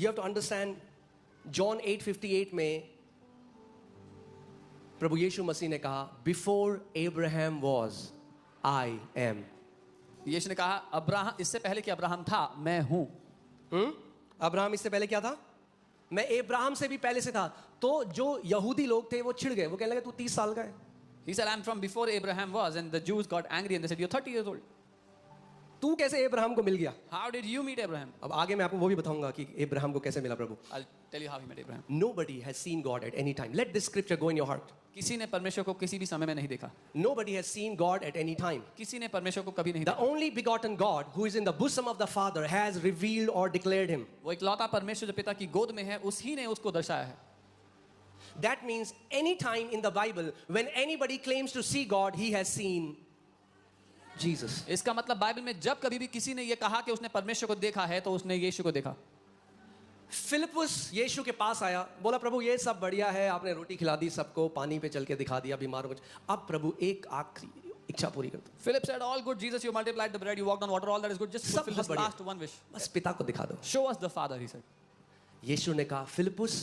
You have to understand, John 8:58 में प्रभु यीशु मसीह ने कहा, Before Abraham was, I am. यीशु ने कहा अब्राहम, इससे पहले कि अब्राहम था मैं हूं. अब्राहम इससे पहले क्या था? मैं अब्राहम से भी पहले से था. तो जो यहूदी लोग थे वो चिढ़ गए, वो कहने लगे तू 30 साल का है. He said, I'm from before Abraham was, and the Jews got angry and they said, you're 30 years old. तू कैसे अब्राहम को मिल गया? How did you meet Abraham? अब आगे मैं आपको वो भी बताऊंगा कि अब्राहम को कैसे मिला प्रभु. I'll tell you how he met Abraham. Nobody has seen God at any time. Let this scripture go in your heart. किसी ने परमेश्वर को किसी भी समय में नहीं देखा. Nobody has seen God at any time. किसी ने परमेश्वर को कभी नहीं The देखा. only begotten God who is in the bosom of the Father has revealed or declared him. वो इकलौता परमेश्वर जो पिता की गोद में है उसी ने उसको दर्शाया है. That means any time in the Bible when anybody claims to see God, he has seen Jesus. इसका मतलब बाइबल में जब कभी भी किसी ने ये कहा कि उसने परमेश्वर को देखा है तो उसने यीशु को देखा. फिलिपुस यीशु के पास आया, बोला प्रभु ये सब बढ़िया है, आपने रोटी खिला दी सबको, पानी पे चल के दिखा दिया बीमारों को, अब प्रभु एक आखिरी इच्छा पूरी कर दो. Philip said, all good Jesus, you multiplied the bread, you walked on water, all that is good, just fulfill this last one wish. बस पिता को दिखा दो. Show us the Father, he said. यीशु ने कहा, फिलिपुस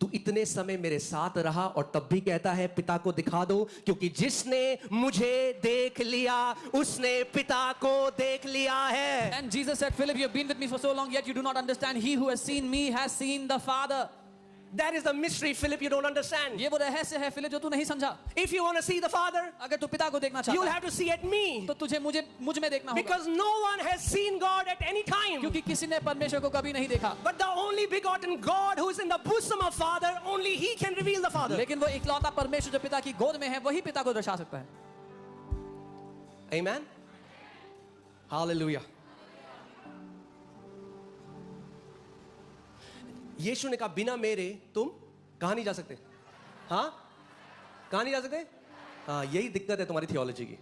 तू इतने समय मेरे साथ रहा और तब भी कहता है पिता को दिखा दो, क्योंकि जिसने मुझे देख लिया उसने पिता को देख लिया है. And Jesus said, Philip, you have been with me for so long, yet you do not understand. He who has seen me has seen the Father. That is the mystery, Philip, you don't understand. ये वो रहस्य है Philip जो तू नहीं समझा. If you want to see the Father, अगर तू पिता को देखना you will चाहता have to see at me. तो तुझे मुझ में देखना होगा. Because no one has seen God at any time. क्योंकि किसी ने परमेश्वर को कभी नहीं देखा. But the only begotten God who is in the bosom of Father, only He can reveal the Father. लेकिन वो इकलौता परमेश्वर जो पिता की गोद में है वही पिता को दर्शा सकता है. Amen. Hallelujah. यीशु ने कहा बिना मेरे तुम कहां नहीं जा सकते. हाँ, कहां नहीं जा सकते. हाँ, यही दिक्कत है तुम्हारी थियोलॉजी की.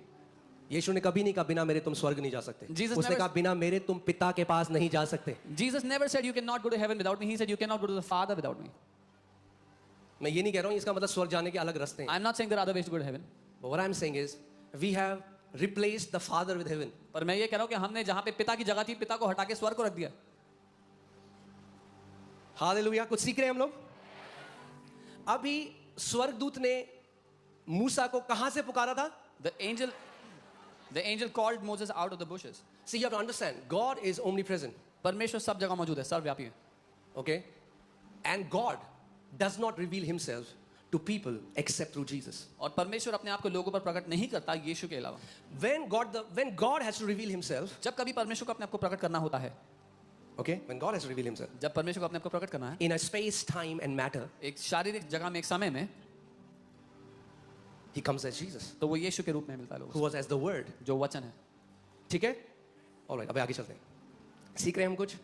यीशु ने कभी नहीं कहा बिना मेरे तुम स्वर्ग नहीं जा सकते. उसने कहा बिना मेरे तुम पिता के पास नहीं जा सकते. Jesus never said you cannot go to heaven without me. He said you cannot go to the Father without me. मैं ये नहीं कह रहा हूं इसका मतलब स्वर्ग जाने के अलग रास्ते हैं. I'm not saying there are other ways to go to heaven. But what I'm saying is we have replaced the Father with heaven. पर मैं ये कह रहा हूं कि हमने जहां पे पिता की जगह थी पिता को हटा के स्वर्ग को रख दिया. हालेलुया. कुछ सीख रहे हैं हम लोग. अभी स्वर्गदूत ने मूसा को कहां से पुकारा था? The angel called Moses out of the bushes. See, you have to understand, God is omnipresent. परमेश्वर सब जगह मौजूद है, सर्वव्यापी है. Okay? And God does not reveal himself to people except through Jesus. और परमेश्वर अपने आप को लोगों पर प्रकट नहीं करता यीशु के अलावा. When God has to reveal himself, जब कभी परमेश्वर को अपने आप को प्रकट करना होता है. okay, when God has to reveal himself, जब परमेश्वर को अपने आप को प्रकट करना है in a space, time and matter, एक शारीरिक जगह में एक समय में, he comes as Jesus, तो वो यीशु के रूप में मिलता है लोगों who was as the word. जो वचन है. ठीक है? Alright, अब आगे चलते हैं. सीख रहे हैं हम कुछ?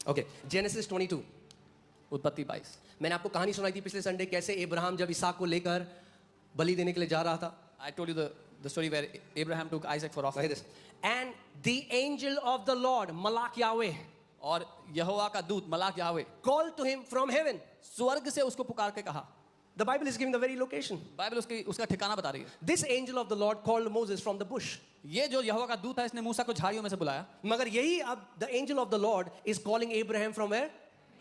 Okay, Genesis 22. उत्पत्ति 22. मैंने आपको कहानी सुनाई थी पिछले संडे, कैसे अब्राहम जब इसहाक को लेकर बलि देने के लिए जा रहा था. I told you the story where Abraham took Isaac for offering. Like this. And the angel of the Lord, Malak Yahweh, और यहोवा का दूत मलाक Yahweh called to him from heaven. स्वर्ग से उसको पुकार के कहा. The Bible is giving the very location. Bible उसका ठिकाना बता रही है. This angel of the Lord called Moses from the bush. ये जो यहोवा का दूत है इसने मूसा को झाड़ियों में से बुलाया. मगर यही अब the angel of the Lord is calling Abraham from where?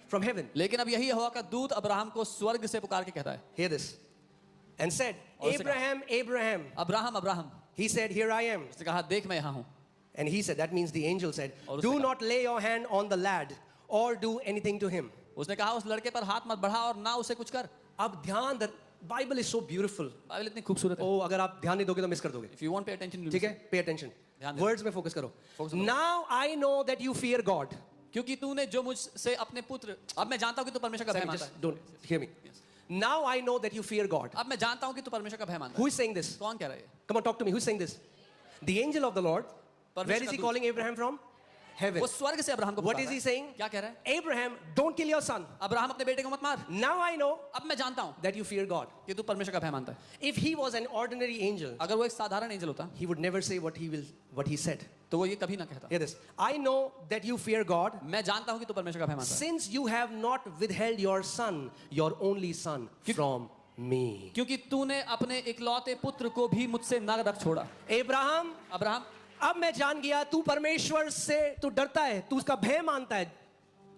From heaven. लेकिन अब यही यहोवा का दूत अब्राहम को स्वर्ग से पुकार के कहता है. Hear this. And said, Abraham, Abraham. Abraham. He said, here I am. उसने कहा देख मैं यहाँ हूँ. And he said, that means the angel said, do not lay your hand on the lad or do anything to him. उसने कहा उस लड़के पर हाथ मत बढ़ा और ना उसे कुछ कर. अब ध्यान दे, Bible is so beautiful. Bible इतनी खूबसूरत है. ओ अगर आप ध्यान नहीं दोगे तो मिस कर दोगे. If you won't pay attention, ठीक है? Pay attention. ध्यान दे. Words में focus करो. Focus करो. Now I know that you fear God. क्योंकि तूने जो मुझसे अपने पुत्र, अब मैं जानता हूँ कि तू परमेश्वर का भय मानता है. Don't hear me. Now I know that you fear God. अब मैं जानता हूँ कि तू परमेश्वर का भय मानता है. Who is saying this? कौन कह रहा है? Come on, talk to me. Who is saying this? The angel of the Lord. Where is he calling Abraham from? Heaven. वो स्वर्ग से अब्राहम को What is he saying? क्या कह रहा है? Abraham, don't kill your son. Abraham अपने बेटे को मत मार. Now I know अब मैं जानता हूँ that you fear God. कि तू परमेश्वर का भय मानता है. If he was an ordinary angel, अगर वो एक साधारण एंजल होता, he would never say what he said. तो वो ये कभी ना कहता. Hear this. I know that you fear God. मैं जानता हूँ कि तू परमेश्वर का भय मानता है. Since you have not withheld your son, your only son, from me. क्योंकि तूने अपने इकलौते पुत्र को भी मुझसे न रख छोड़ा. अब्राहम, अब मैं जान गया तू परमेश्वर से तू डरता है, तू उसका भय मानता है.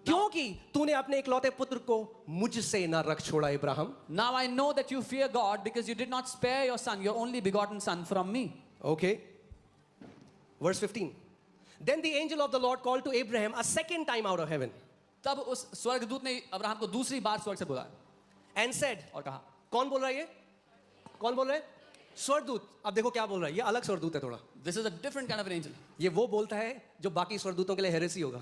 क्योंकि तूने अपने इकलौते पुत्र को मुझसे न रख छोड़ा Ibrahim. Now I know that you fear God because you did not spare your son, your only begotten son, from me. Okay. Verse 15. Then the angel of the Lord called to Abraham a second time out of heaven तब उस स्वर्गदूत ने Abraham को दूसरी बार स्वर्ग से बुलाया and said, और कहा, कौन बोल रहा है ये? कौन बोल रहा है? स्वर्गदूत. अब देखो क्या बोल रहा है. ये अलग स्वर्गदूत है थोड़ा. this is a different kind of an angel. ये वो बोलता है जो बाकी स्वर्गदूतों के लिए हेरेसी होगा.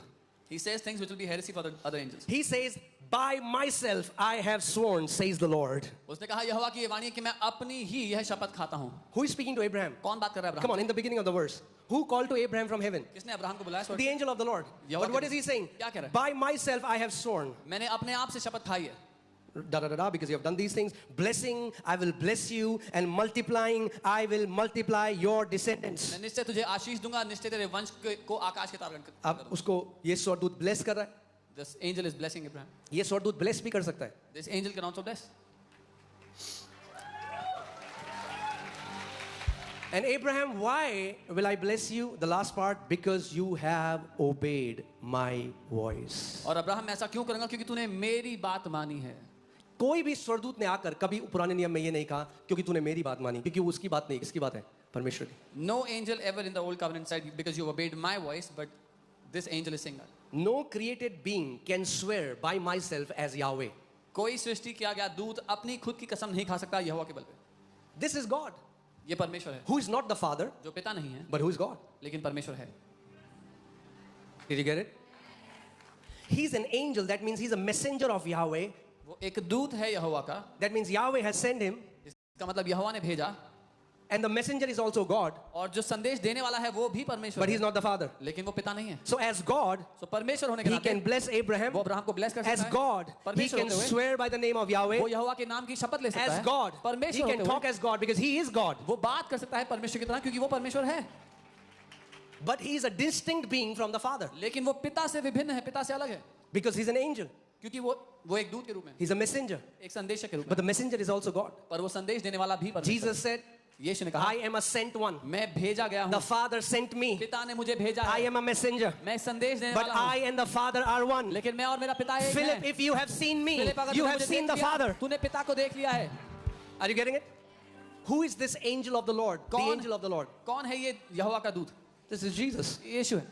He says things which will be heresy for the other angels. He says, by myself I have sworn, says the Lord. उसने कहा, यहोवा की ये वाणी है कि मैं अपनी ही यह शपथ खाता हूँ. Who is speaking to Abraham? कौन बात कर रहा है Come Abraham? on, in the beginning of the verse. Who called to Abraham from heaven? किसने अब्राहम को बुलाया स्वर्ग The से? angel of the Lord. Jehovah But what के- is he saying? क्या कह रहा है? By myself I have sworn. मैंने अपने आप से शपथ खाई है. Da da da da, because you have done these things. Blessing, I will bless you, and multiplying, I will multiply your descendants. मैं निश्चय तुझे आशीष दूंगा, निश्चय तेरे वंश को आकाश के तारे अब उसको ये स्वर्गदूत bless कर रहा है. This angel is blessing Abraham. ये स्वर्गदूत bless भी कर सकता है. This angel can also bless. And Abraham, why will I bless you? The last part, because you have obeyed my voice. और अब्राहम मैं ऐसा क्यों करूंगा? क्योंकि तूने मेरी बात मानी है. कोई भी स्वर्गदूत ने आकर कभी पुराने नियम में ये नहीं कहा क्योंकि तूने मेरी बात मानी, क्योंकि वो उसकी बात नहीं, किसकी बात है? परमेश्वर की. No angel ever in the old covenant said because you obeyed my voice, but this angel is saying that. No created being can swear by myself as Yahweh. कोई सृष्टि किया गया दूत अपनी खुद की कसम नहीं खा सकता यहोवा के बल पे. This is God, ये परमेश्वर है, who is not the Father, जो पिता नहीं है, but who is God. लेकिन परमेश्वर है. Did you get it? He's an angel, that means he's a messenger of Yahweh. वो एक दूत है यहोवा का. That means Yahweh has sent him, इसका मतलब यहोवा ने भेजा. and the messenger is also God, और जो संदेश देने वाला है वो भी परमेश्वर but है, he's not the Father. लेकिन वो पिता नहीं है. So as God, तो परमेश्वर होने के he नाते can bless Abraham. वो अब्राहम को ब्लेस कर As सकता है. God, he परमेश्वर can होते हुए swear by the name of Yahweh. वो यहोवा के नाम की शपथ ले सकता As है. God, he परमेश्वर can होते talk हुए as God because he is God. वो बात कर सकता है परमेश्वर की तरह क्योंकि वो परमेश्वर है. But he is a distinct being from the Father लेकिन वो पिता से विभिन्न है, पिता से अलग है, because he's an angel. क्योंकि वो एक दूत के रूप में, He's a messenger. एक संदेशक के रूप But में, the messenger is also God. पर वो संदेश देने वाला भी परमेश्वर. Jesus said, यीशु ने कहा, I am a sent one. मैं भेजा गया The हूँ, Father sent me. पिता ने मुझे भेजा I है, am a messenger. मैं संदेश देने But वाला I हूँ, and the Father are one. लेकिन मैं और मेरा पिता एक Philip, है. if you have seen me, Philip, अगर you तूने have मुझे seen देख the लिया, Father. तूने पिता को देख लिया है. Are you getting it? Who is this angel of the Lord? The कौन- angel of the Lord. कौन है ये यहोवा का दूत? This is Jesus. यीशु है.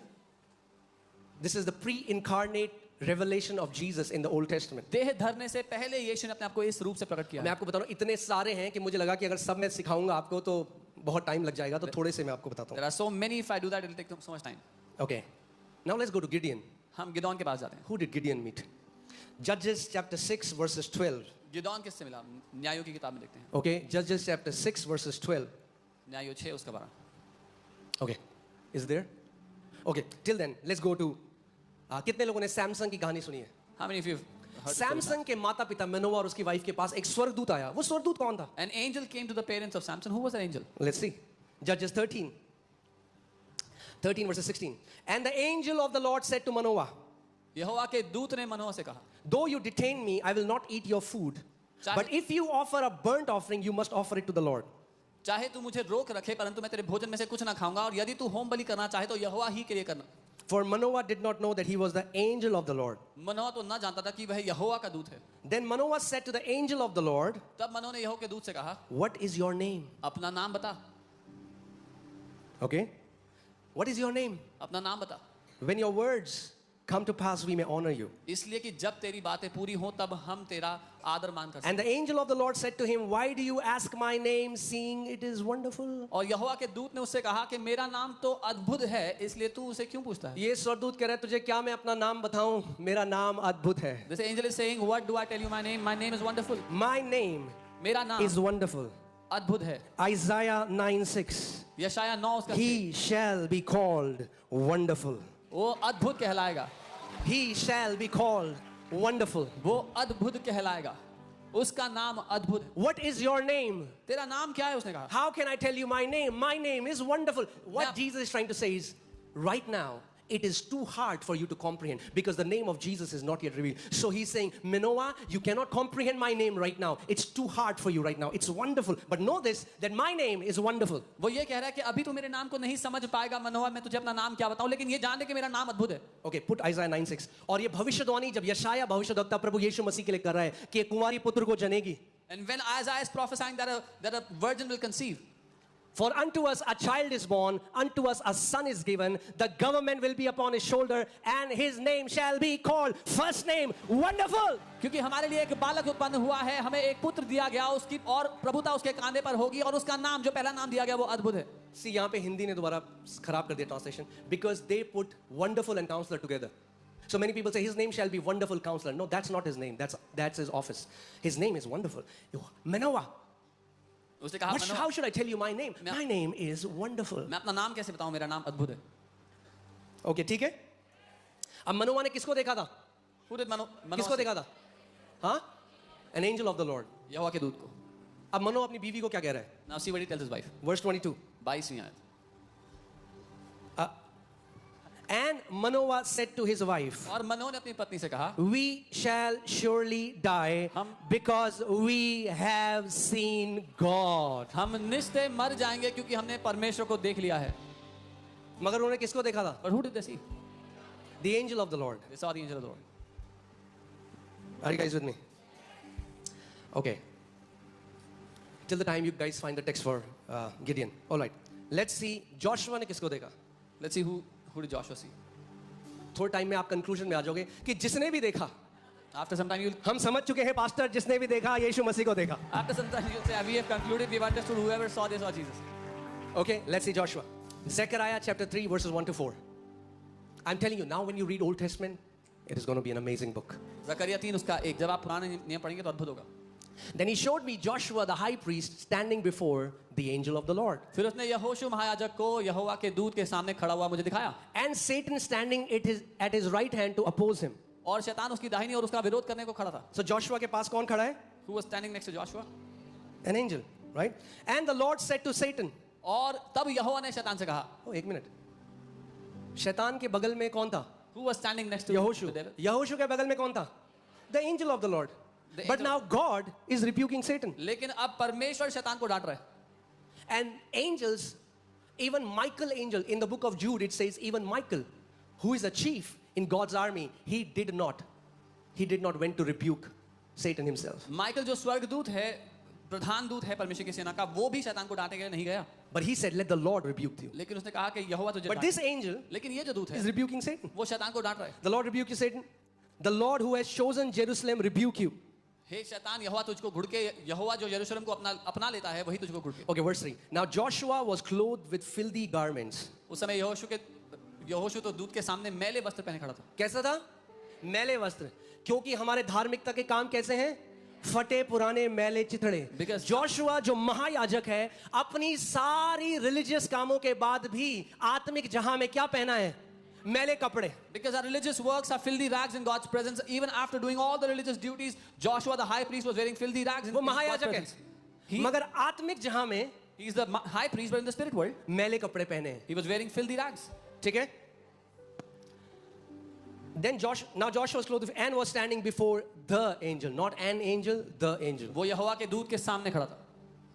This is the pre-incarnate revelation of Jesus in the Old Testament. देह धरने से पहले यीशु ने अपने आप को इस रूप से प्रकट किया मैं है. आपको बता रहा हूँ, इतने सारे हैं कि मुझे लगा कि अगर सब मैं सिखाऊंगा आपको तो बहुत टाइम लग जाएगा, तो थोड़े से मैं आपको बताता हूँ. There are so many, if I do that it will take so much time. Okay. Now let's go to Gideon. हम गिदौन के पास जाते हैं. Who did Gideon meet? Judges chapter 6 verses 12. Gideon किससे मिला? न्यायों की किताब में देखते हैं. Okay, Judges chapter 6 verses 12. न्यायों 6 उसका 12. Okay. Is there? Okay, till then let's go to कितने लोगों ने सैमसंग की कहानी सुनी है? How many of you have heard the story? Samsung के माता पिता मनोवा और उसकी वाइफ के पास एक स्वर्गदूत आया. वो स्वर्गदूत कौन था? An angel came to the parents of Samson. Who was that angel? Let's see. Judges 13 verses 16. And the angel of the Lord said to Manoah, यहोवा के दूत ने मनोह से कहा, though you detain me, I will not eat your food. But if you offer a burnt offering, you must offer it to the Lord. चाहे तू मुझे रोक रखे परंतु मैं तेरे भोजन में से कुछ ना खाऊंगा, और यदि तू होम बलि करना चाहे तो यहोवा ही के लिए करना. For Manoah did not know that he was the angel of the Lord. मनोह तो ना जानता था कि वह यहोवा का दूत है. Then Manoah said to the angel of the Lord, तब मनोह ने यहोवा के दूत से कहा, what is your name? अपना नाम बता. Okay. What is your name? अपना नाम बता. When your words come to pass, we may honor you. इसलिए कि जब तेरी बातें पूरी हो तब हम तेरा आदर मान कर And सकते. the angel of the Lord said to him, why do you ask my name, seeing it is wonderful? और यहोवा के दूत ने उससे कहा कि मेरा नाम तो अद्भुत है, इसलिए तू उसे क्यों पूछता है? ये स्वर्गदूत कह रहा है, तुझे क्या मैं अपना नाम बताऊं? मेरा नाम अद्भुत है. This angel is saying, what do I tell you my name? My name is wonderful. My name मेरा नाम is wonderful. अद्भुत है. Isaiah 9:6. यशाया 9 उसका He shall be called wonderful. वो अद्भुत कहलाएगा. He shall be called wonderful. वो अद्भुत कहलाएगा. उसका नाम अद्भुत है. What is your name? तेरा नाम क्या है? उसने कहा. How can I tell you my name? My name is wonderful. What Now- Jesus is trying to say is, right now, it is too hard for you to comprehend because the name of Jesus is not yet revealed. So he's saying, Manoah, you cannot comprehend my name right now. It's too hard for you right now. It's wonderful. But know this, that my name is wonderful. वो ये कह रहा है कि अभी तू मेरे नाम को नहीं समझ पाएगा मनोआ, मैं तुझे अपना नाम क्या बताऊं, लेकिन ये जान ले कि मेरा नाम अद्भुत है. Okay, put Isaiah 9:6. और ये भविष्यवाणी जब यशाया भविष्यद्वक्ता प्रभु यीशु मसीह के लिए कर रहा है कि एक कुंवारी पुत्र को जनेगी. And when Isaiah is prophesying that a virgin will conceive. For unto us a child is born, unto us a son is given, the government will be upon his shoulder, and his name shall be called, first name, Wonderful. क्योंकि हमारे लिए एक बालक उत्पन्न हुआ है, हमें एक पुत्र दिया गया, उसकी और प्रभुता उसके कांधे पर होगी, और उसका नाम जो पहला नाम दिया गया वो अद्भुत है. See, यहाँ पे हिंदी ने दोबारा खराब कर दिया translation because they put Wonderful and Counselor together. So many people say his name shall be Wonderful Counselor. No, that's not his name. That's his office. His name is Wonderful. Manoah. उसने कहा, How should I tell you my name? My name is Wonderful. मैं अपना नाम कैसे बताऊं, मेरा नाम अद्भुत है. Okay, ठीक है. अब मनोआ ने किसको देखा था? Who did किसको देखा था? हाँ? An angel of the Lord. यहोवा के दूत को. अब मनोआ अपनी बीवी को क्या कह रहा है? Now see what he tells his wife. Verse 22. 22वीं आयत. And Manoah said to his wife, और मनोह ने अपनी पत्नी से कहा, we shall surely die because we have seen God. हम निश्चय मर जाएंगे क्योंकि हमने परमेश्वर को देख लिया है. मगर उन्होंने किसको देखा था? But who did they see? The angel of the Lord. They saw the angel of the Lord. Are you guys with me? Okay. Till the time you guys find the text for Gideon. All right. Let's see. Joshua ने किसको देखा? Let's see who did Joshua see. थोड़े time में आप conclusion में आ जाओगे कि जिसने भी देखा, After some time you'll हम समझ चुके हैं पास्टर, जिसने भी देखा यीशु मसीह को देखा. After some time you'll say, we have concluded, we have understood, whoever saw this saw Jesus. Okay, let's see Joshua. Zechariah chapter 3 verses 1 to 4. I'm telling you, now when you read Old Testament, it is going to be an amazing book. Zakaria 3 उसका 1, जब आप पुराने नियम पढ़ेंगे तो अद्भुत होगा. Then he showed me Joshua the high priest standing before the angel of the Lord. फिर उसने यहोशू महायाजक को यहोवा के दूत के सामने खड़ा हुआ मुझे दिखाया. And Satan standing at his right hand to oppose him. और शैतान उसकी दाहिनी और उसका विरोध करने को खड़ा था. So Joshua के पास कौन खड़ा है? Who was standing next to Joshua? An angel, right? And the Lord said to Satan. और तब यहोवा ने शैतान से कहा. Oh, एक मिनट. शैतान के बगल में कौन था? Who was standing next to यहोशू. the devil? यहोशू के बगल में कौन था? The angel of the Lord. But now God is rebuking Satan. लेकिन अब परमेश्वर शैतान को डांट रहा है. And angels, even Michael angel, in the book of Jude it says even Michael, who is a chief in God's army, he did not went to rebuke Satan himself. Michael जो स्वर्गदूत है, प्रधान दूत है परमेश्वर की सेना का, वो भी शैतान को डांटने के लिए नहीं गया. But he said, let the Lord rebuke you. लेकिन उसने कहा कि यहोवा तुझे But this angel लेकिन ये जो दूत है is rebuking Satan. वो शैतान को डांट रहा है. The Lord rebuke you, Satan. The Lord who has chosen Jerusalem rebuke you. हे शैतान, यहोवा तुझको घुड़के, यहोवा जो यरूशलेम को अपना लेता है वही तुझको घुड़के. Okay, verse 3. Now Joshua was clothed with filthy garments. उस समय यहोशू तो दूत के सामने मैले वस्त्र पहने खड़ा था. कैसा था? मैले वस्त्र. क्योंकि हमारे धार्मिकता के काम कैसे हैं? फटे पुराने मैले चिथड़े. Because जोशुआ जो महायाजक है, अपनी सारी रिलीजियस कामों के बाद भी आत्मिक जहां में क्या पहना है? मैले कपड़े. Because our religious works are filthy rags in God's presence. Even after doing all the religious duties, Joshua the high priest was wearing filthy rags in वो God's महायाजक presence. है. मगर आत्मिक जहां में He is the high priest, but in the spirit world, मैले कपड़े पहने हैं. he was wearing filthy rags. ठीक है? Then now Joshua was clothed and was standing before the angel, not an angel, the angel. वो यहोवा के दूत के सामने खड़ा था.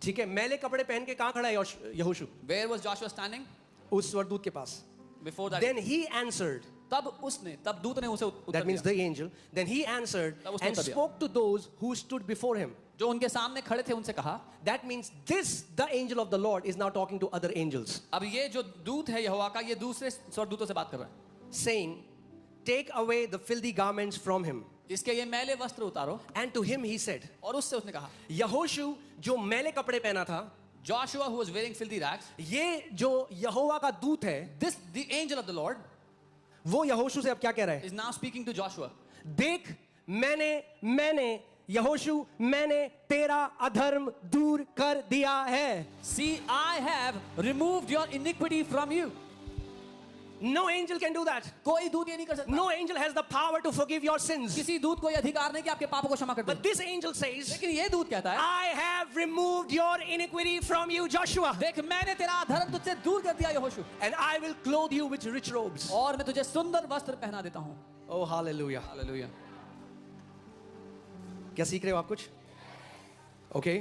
ठीक है? मैले कपड़े पहन के कहां खड़ा है यहोशू? Where was Joshua standing? उस स्वर्गदूत के पास. Before that. Then he answered. तब दूत ने उसे उत्तर That means दिया. the angel. Then he answered तब उसने and उत्तर दिया. spoke to those who stood before him. जो उनके सामने खड़े थे उनसे कहा. That means the angel of the Lord is now talking to other angels, अब ये जो दूत है यहोवा का, ये दूसरे स्वर्गदूतों से बात कर रहा है. saying, take away the filthy garments from him. इसके ये मैले वस्त्र उतारो. And to him he said, और उससे उसने कहा, यहोशू जो मैले कपड़े पहना था, Joshua who was wearing filthy rags, ये जो यहोवा का दूत है, the angel of the Lord वो यहोशू से अब क्या कह रहा है? is now speaking to Joshua. देख, मैंने यहोशू, मैंने तेरा अधर्म दूर कर दिया है. See, I have removed your iniquity from you. No angel can do that. कोई दूत ये नहीं कर सकता. No angel has the power to forgive your sins. किसी दूत को ये अधिकार नहीं कि आपके पापों को क्षमा कर दे. But this angel says, लेकिन ये दूत कहता है, I have removed your iniquity from you, Joshua, देख मैंने तेरा अधर्म तुझसे दूर कर दिया यहोशू, and I will clothe you with rich robes. और मैं तुझे सुंदर वस्त्र पहना देता हूँ. Oh, hallelujah. हालेलुया. क्या सीख रहे हो आप कुछ? Okay.